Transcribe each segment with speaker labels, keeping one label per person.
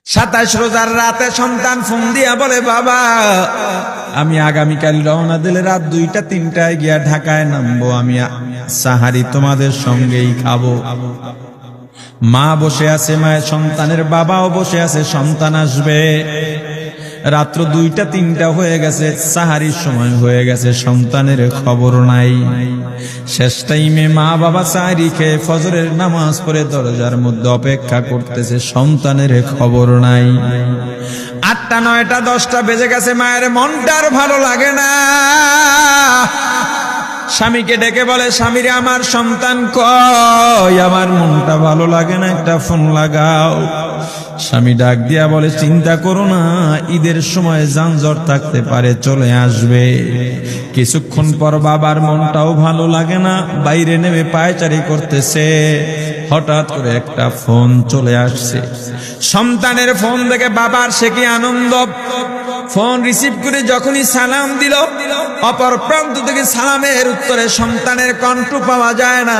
Speaker 1: 27 রোজার রাতে সন্তান ফোন দিয়া বলে, বাবা আমি আগামীকাল রওনা দিলে রাত 2টা-3টায় গিয়া ঢাকায় নামবো, আমি সাহারি তোমাদের সঙ্গেই খাবো। মা বসে আছে, মায়ের সন্তানের বাবাও বসে আছে, সন্তান আসবে। রাত্র 2টা-3টা হয়ে গেছে, সাহারির সময় হয়ে গেছে, সন্তানের খবর নাই। শেষ টাইমে মা বাবা সাহারি খেয়ে ফজরের নামাজ পড়ে দরজার মধ্যে অপেক্ষা করতেছে, সন্তানের খবর নাই। 8টা, 9টা, 10টা বেজে গেছে, মায়ের মনটার ভালো লাগে না। স্বামীকে ডেকে বলে, স্বামীরে আমার সন্তান কই, আমার মনটা ভালো লাগে না, একটা ফোন লাগাও। স্বামী ডাক দিয়া বলে, চিন্তা করো না, ঈদের সময় যানজট থাকতে পারে, চলে আসবে। কিছুক্ষণ পর বাবার মনটাও ভালো লাগে না, বাইরে নেমে পায়চারি করতেছে। হঠাৎ করে একটা ফোন চলে আসছে, সন্তানের ফোন দেখে বাবার সে কি আনন্দ। ফোন রিসিভ করে যখনই সালাম দিল, অপর প্রান্ত থেকে সালামের উত্তরে সন্তানের কণ্ঠ পাওয়া যায় না।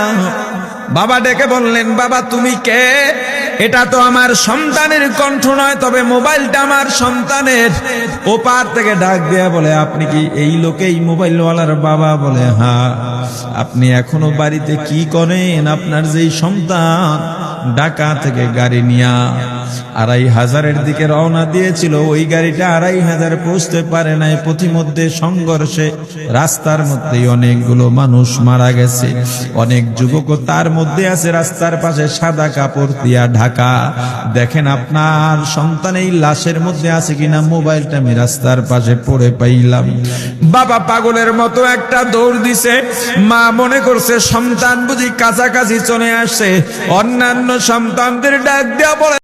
Speaker 1: বাবা ডেকে বললেন, বাবা তুমি কে? এটা তো আমার সন্তানের কণ্ঠ নয়, তবে মোবাইলটা আমার সন্তানের। ওপার থেকে ডাক দেয়া বলে, আপনি কি এই লোকেই মোবাইলওয়ালার বাবা? বলে, হ্যাঁ। আপনি এখনো বাড়িতে কি করেন? আপনার যেই সন্তান ঢাকা থেকে গাড়ি নিয়া 2500-এর দিকে রওনা দিয়েছিল, ওই গাড়িটা 2500 পৌঁছতে পারে নাই। পথিমধ্যে সংঘর্ষে রাস্তার মধ্যে অনেকগুলো মানুষ মারা গেছে, অনেক যুবকও তার মধ্যে আছে। রাস্তার পাশে সাদা কাপড় দিয়া ঢাকা। দেখেন আপনার সন্তান এই লাশের মধ্যে আছে কিনা। মোবাইলটা আমি রাস্তার পাশে পড়ে পাইলাম। বাবা পাগলের মতো একটা দৌড় দিছে। মা মনে করছে সন্তান বুঝি কাছাকাছি চলে আসছে। অন্যান্য সন্তানদের ডাক দেয়া বলে,